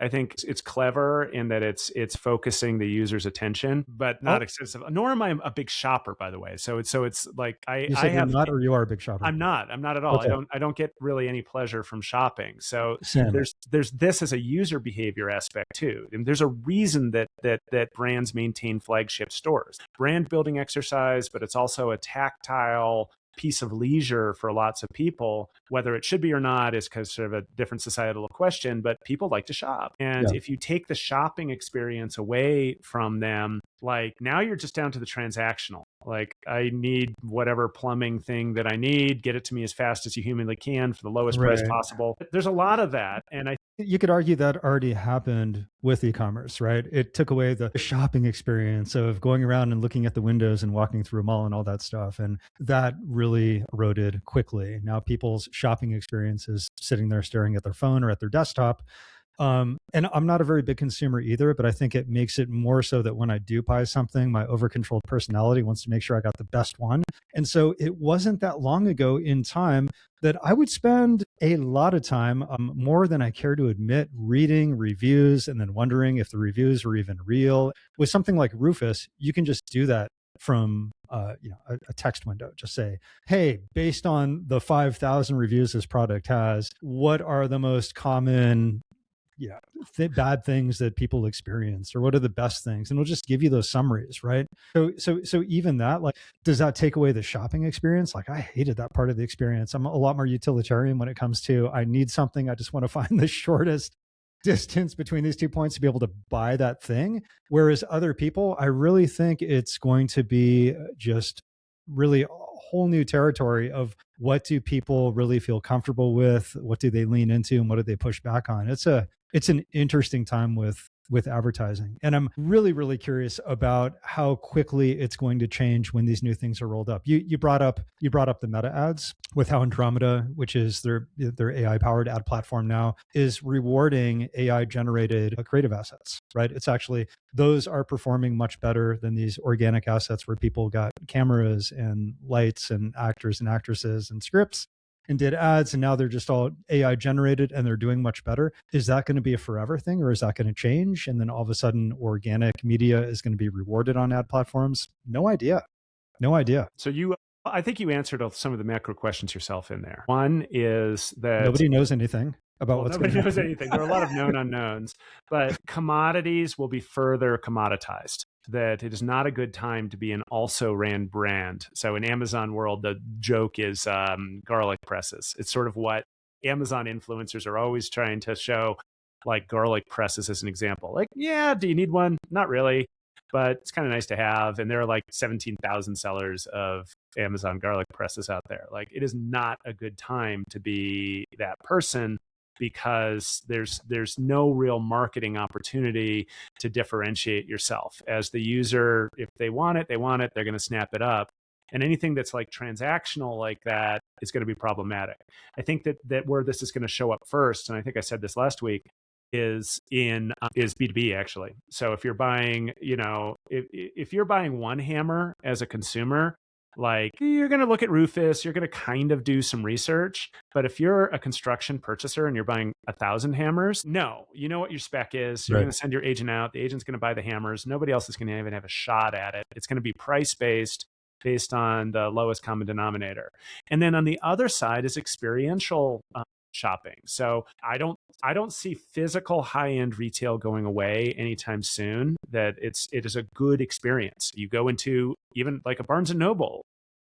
I think it's clever in that it's focusing the user's attention, but not excessive. Nor am I a big shopper, by the way. So it's like You said you're not, or you are a big shopper? I'm not at all. Okay. I don't get really any pleasure from shopping. So Same. there's this as a user behavior aspect too. And there's a reason that brands maintain flagship stores. Brand building exercise, but it's also a tactile piece of leisure for lots of people. Whether it should be or not is kind of sort of a different societal question, but people like to shop. And if you take the shopping experience away from them, like, now you're just down to the transactional. Like, I need whatever plumbing thing that I need, get it to me as fast as you humanly can for the lowest price possible. There's a lot of that. And you could argue that already happened with e-commerce, right? It took away the shopping experience of going around and looking at the windows and walking through a mall and all that stuff. And that really eroded quickly. Now people's shopping experience is sitting there staring at their phone or at their desktop. And I'm not a very big consumer either, but I think it makes it more so that when I do buy something, my over-controlled personality wants to make sure I got the best one. And so it wasn't that long ago in time that I would spend a lot of time, more than I care to admit, reading reviews and then wondering if the reviews were even real. With something like Rufus, you can just do that from a text window. Just say, hey, based on the 5,000 reviews this product has, what are the most common bad things that people experience, or what are the best things? And it'll just give you those summaries, right? So even that, like, does that take away the shopping experience? Like, I hated that part of the experience. I'm a lot more utilitarian when it comes to, I need something, I just want to find the shortest distance between these 2 points to be able to buy that thing. Whereas other people, I really think it's going to be just really a whole new territory of what do people really feel comfortable with, what do they lean into, and what do they push back on. It's an interesting time with advertising. And I'm really, really curious about how quickly it's going to change when these new things are rolled up. You brought up the Meta ads, with how Andromeda, which is their AI powered ad platform now, is rewarding AI generated creative assets, right? It's actually, those are performing much better than these organic assets where people got cameras and lights and actors and actresses and scripts and did ads, and now they're just all AI generated and they're doing much better. Is that going to be a forever thing, or is that going to change? And then all of a sudden organic media is going to be rewarded on ad platforms? No idea. So I think you answered some of the macro questions yourself in there. One is that nobody knows anything about what's going to happen. Nobody knows anything. There are a lot of known unknowns, but commodities will be further commoditized. That it is not a good time to be an also ran brand. So in Amazon world, the joke is garlic presses. It's sort of what Amazon influencers are always trying to show, like garlic presses as an example. Like, yeah, do you need one? Not really, but it's kind of nice to have. And there are like 17,000 sellers of Amazon garlic presses out there. Like, it is not a good time to be that person. because there's no real marketing opportunity to differentiate yourself. As the user, if they want it, they're going to snap it up. And anything that's like transactional like that is going to be problematic. I think that where this is going to show up first, and I think I said this last week, is B2B actually. So if you're buying, if you're buying one hammer as a consumer, like you're going to look at Rufus, you're going to kind of do some research. But if you're a construction purchaser and you're buying 1,000 hammers, no, you know what your spec is. You're going to send your agent out. The agent's going to buy the hammers. Nobody else is going to even have a shot at it. It's going to be price-based, based on the lowest common denominator. And then on the other side is experiential shopping. So I don't see physical high-end retail going away anytime soon. That it is a good experience. You go into even like a Barnes and Noble,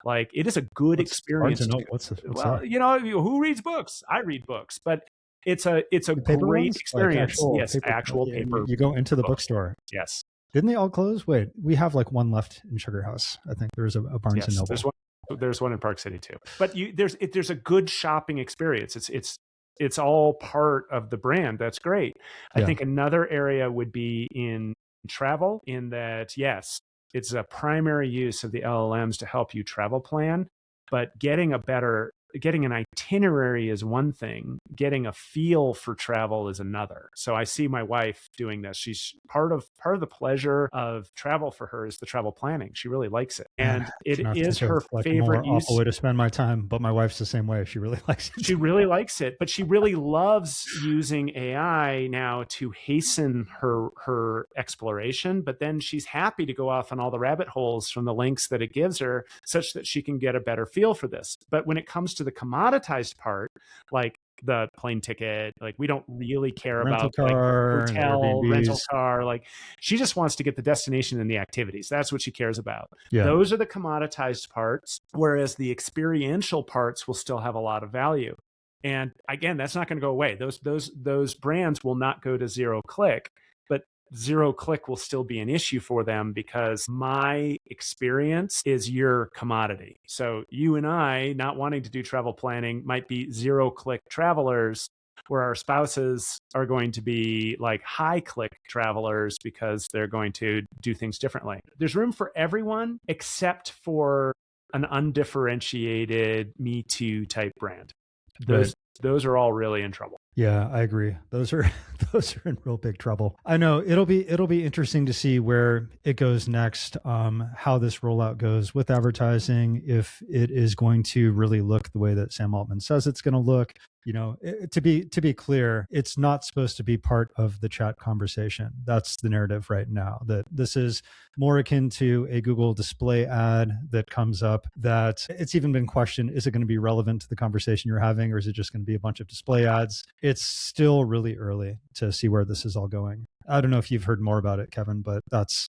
like it is a good experience. What's well, that? Who reads books? I read books, but it's a great ones? experience. Like yes, actual paper. You go into the bookstore. Yes. Didn't they all close? Wait, we have like one left in Sugar House. I think there's a Barnes and Noble. There's one in Park City too. But there's a good shopping experience. It's all part of the brand. That's great. I think another area would be in travel, in that, yes, it's a primary use of the LLMs to help you travel plan, but getting an itinerary is one thing. Getting a feel for travel is another. So I see my wife doing this. She's part of the pleasure of travel for her is the travel planning. She really likes it. And it is her favorite use. Awful way to spend my time, but my wife's the same way. She really likes it. She really likes it, but she really loves using AI now to hasten her exploration. But then she's happy to go off on all the rabbit holes from the links that it gives her, such that she can get a better feel for this. But when it comes to the commoditized part, like the plane ticket, like we don't really care about like hotel, rental car. Like she just wants to get the destination and the activities. That's what she cares about. Yeah. Those are the commoditized parts, whereas the experiential parts will still have a lot of value. And again, that's not going to go away. Those brands will not go to zero click, but zero click will still be an issue for them because my experience is your commodity. So you and I not wanting to do travel planning might be zero click travelers, where our spouses are going to be like high click travelers because they're going to do things differently. There's room for everyone except for an undifferentiated Me Too type brand. Those are all really in trouble. Yeah, I agree. Those are in real big trouble. I know it'll be interesting to see where it goes next, how this rollout goes with advertising, if it is going to really look the way that Sam Altman says it's going to look. To be clear, it's not supposed to be part of the chat conversation. That's the narrative right now, that this is more akin to a Google display ad that comes up, that it's even been questioned, is it going to be relevant to the conversation you're having, or is it just going to be a bunch of display ads? It's still really early to see where this is all going. I don't know if you've heard more about it, Kevin, but that's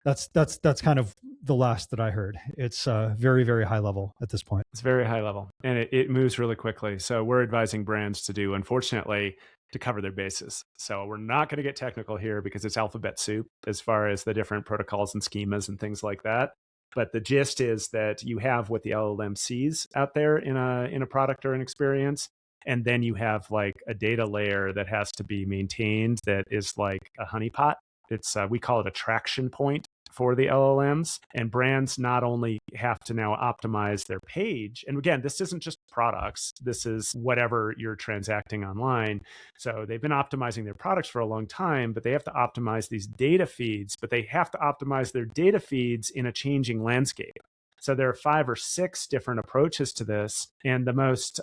kind of the last that I heard. It's very, very high level at this point. It's very high level, and it moves really quickly. So we're advising brands unfortunately, to cover their bases. So we're not going to get technical here because it's alphabet soup as far as the different protocols and schemas and things like that. But the gist is that you have what the LLM sees out there in a product or an experience. And then you have like a data layer that has to be maintained that is like a honeypot. It's we call it a traction point for the LLMs. And brands not only have to now optimize their page, and again, this isn't just products, this is whatever you're transacting online. So they've been optimizing their products for a long time, but they have to optimize these data feeds, but they have to optimize their data feeds in a changing landscape. So there are 5 or 6 different approaches to this, and the most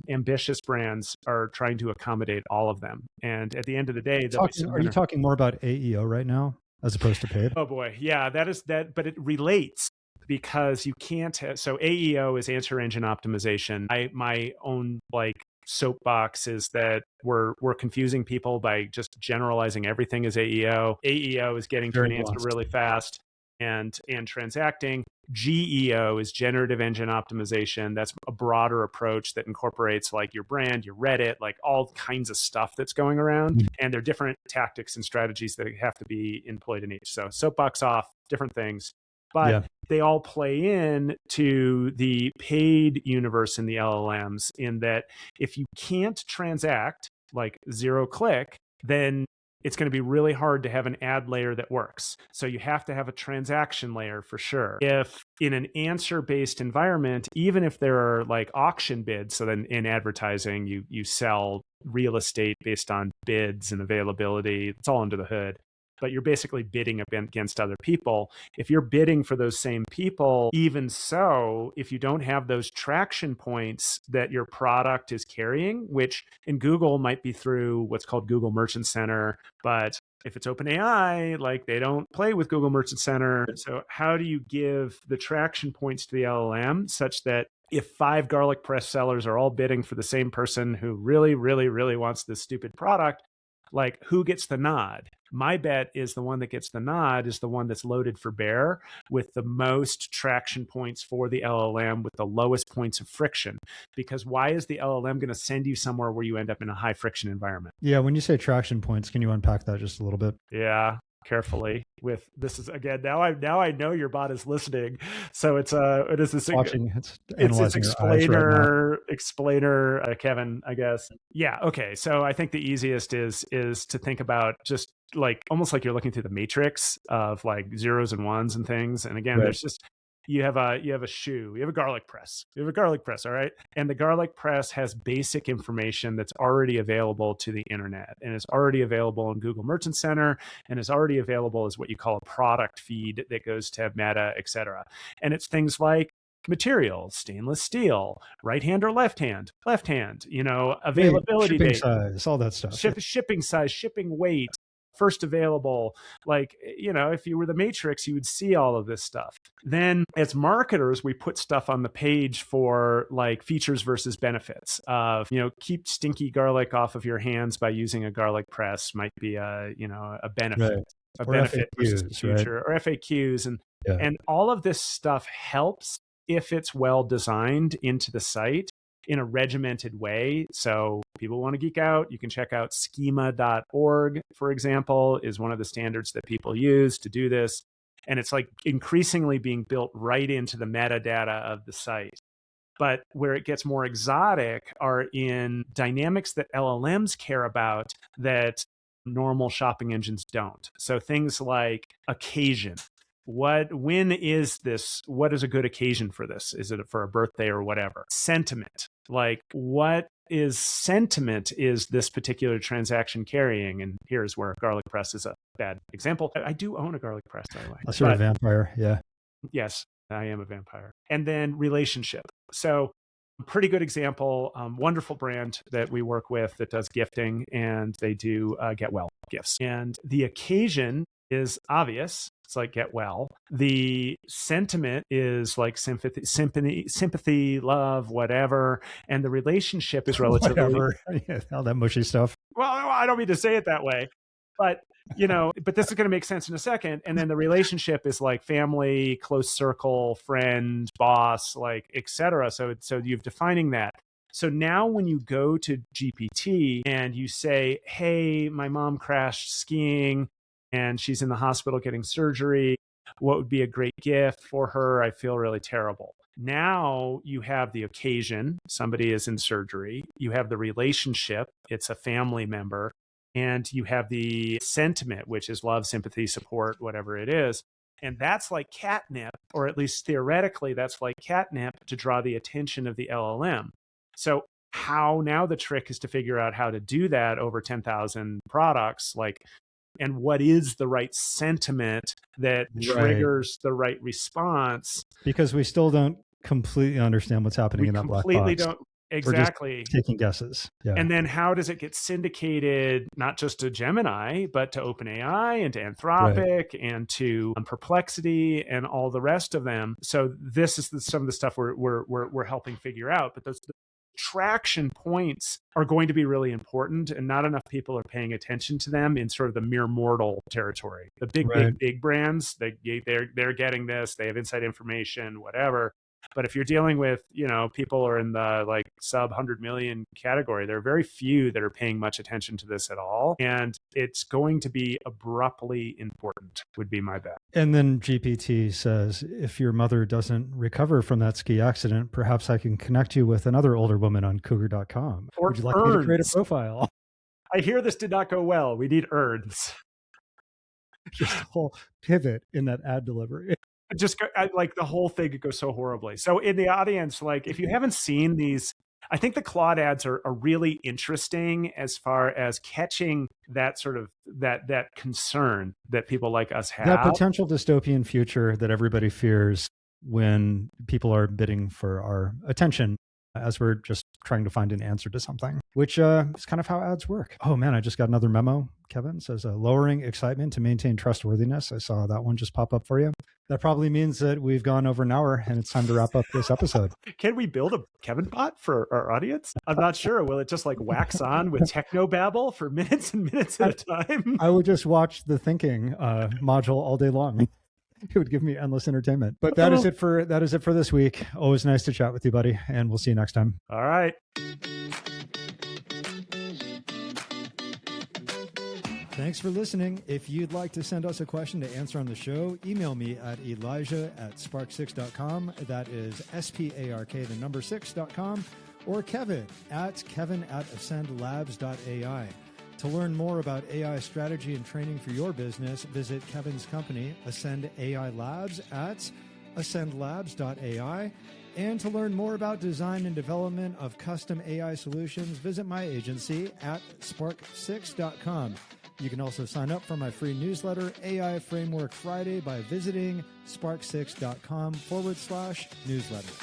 ambitious brands are trying to accommodate all of them. And at the end of the day, are you talking more about AEO right now as opposed to paid? Oh boy, yeah, that is that, but it relates because you can't have, so AEO is answer engine optimization. My own like soapbox is that we're confusing people by just generalizing everything as AEO. AEO is getting to an answer really fast and transacting. GEO is generative engine optimization. That's a broader approach that incorporates like your brand, your Reddit, like all kinds of stuff that's going around. Mm-hmm. And there are different tactics and strategies that have to be employed in each. So soapbox off, different things. but they all play in to the paid universe in the LLMs, in that if you can't transact, like zero click, then it's going to be really hard to have an ad layer that works. So you have to have a transaction layer for sure. If in an answer-based environment, even if there are like auction bids, so then in advertising, you sell real estate based on bids and availability, it's all under the hood. But you're basically bidding against other people. If you're bidding for those same people, even so, if you don't have those traction points that your product is carrying, which in Google might be through what's called Google Merchant Center, but if it's OpenAI, like they don't play with Google Merchant Center. So how do you give the traction points to the LLM such that if 5 garlic press sellers are all bidding for the same person who really, really, really wants this stupid product, like who gets the nod? My bet is the one that gets the nod is the one that's loaded for bear with the most traction points for the LLM with the lowest points of friction. Because why is the LLM going to send you somewhere where you end up in a high friction environment? Yeah. When you say traction points, can you unpack that just a little bit? Yeah. Carefully with this is again now I know your bot is listening, so it is this Watching, it's explainer Kevin, I guess. Yeah, okay, so I think the easiest is to think about just like almost like you're looking through the matrix of like zeros and ones and things, and again there's just you have a shoe, you have a garlic press, all right, and the garlic press has basic information that's already available to the internet, and it's already available in Google Merchant Center, and is already available as what you call a product feed that goes to Meta, etc. And it's things like material, stainless steel, right hand or left hand, availability shipping date, size, all that stuff. Shipping size, shipping weight, first available. Like, if you were the Matrix, you would see all of this stuff. Then as marketers, we put stuff on the page for like features versus benefits of, keep stinky garlic off of your hands by using a garlic press might be a benefit, a benefit FAQs, versus the future, or FAQs. And all of this stuff helps if it's well designed into the site in a regimented way. So people want to geek out, you can check out schema.org, for example, is one of the standards that people use to do this. And it's like increasingly being built right into the metadata of the site. But where it gets more exotic are in dynamics that LLMs care about that normal shopping engines don't. So things like occasion. When is this? What is a good occasion for this? Is it for a birthday or whatever? Sentiment. Like, what is sentiment is this particular transaction carrying? And here's where garlic press is a bad example. I do own a garlic press, by the way. A sort of vampire, yeah. Yes, I am a vampire. And then relationship. So pretty good example, wonderful brand that we work with that does gifting, and they do get well gifts. And the occasion is obvious. It's like get well. The sentiment is like sympathy, love, whatever. And the relationship is relatively whatever. Yeah, all that mushy stuff. Well, I don't mean to say it that way, but but this is going to make sense in a second. And then the relationship is like family, close circle, friend, boss, like etc. So you're defining that. So now when you go to GPT and you say, hey, my mom crashed skiing and she's in the hospital getting surgery, what would be a great gift for her? I feel really terrible. Now you have the occasion, somebody is in surgery. You have the relationship, it's a family member. And you have the sentiment, which is love, sympathy, support, whatever it is. And that's like catnip, or at least theoretically, that's like catnip to draw the attention of the LLM. So now the trick is to figure out how to do that over 10,000 products, and what is the right sentiment that triggers the right response? Because we still don't completely understand what's happening in that black box. Completely don't. Exactly. We're just taking guesses. Yeah. And then how does it get syndicated, not just to Gemini, but to OpenAI and to Anthropic and to Perplexity and all the rest of them? So this is some of the stuff we're helping figure out. But those traction points are going to be really important, and not enough people are paying attention to them in sort of the mere mortal territory. The big brands, they're getting this, they have inside information, whatever. But if you're dealing with, people are in the like sub 100 million category, there are very few that are paying much attention to this at all. And it's going to be abruptly important, would be my bet. And then GPT says, if your mother doesn't recover from that ski accident, perhaps I can connect you with another older woman on cougar.com. Or would you like me to create a profile? I hear this did not go well. We need urns. Just a whole pivot in that ad delivery. Just like the whole thing could go so horribly. So in the audience, like if you haven't seen these, I think the Claude ads are really interesting as far as catching that sort of that concern that people like us have. That potential dystopian future that everybody fears when people are bidding for our attention as we're just trying to find an answer to something, which is kind of how ads work. Oh man, I just got another memo. Kevin says, lowering excitement to maintain trustworthiness. I saw that one just pop up for you. That probably means that we've gone over an hour and it's time to wrap up this episode. Can we build a Kevin bot for our audience? I'm not sure. Will it just like wax on with technobabble for minutes and minutes at a time? I would just watch the thinking module all day long. It would give me endless entertainment. But that is it for this week. Always nice to chat with you, buddy. And we'll see you next time. All right. Thanks for listening. If you'd like to send us a question to answer on the show, email me at elijah@spark6.com. That is SPARK, the number 6.com, or Kevin at ascendlabs.ai. To learn more about AI strategy and training for your business, visit Kevin's company, Ascend AI Labs, at ascendlabs.ai. And to learn more about design and development of custom AI solutions, visit my agency at spark6.com. You can also sign up for my free newsletter, AI Framework Friday, by visiting spark6.com/newsletter.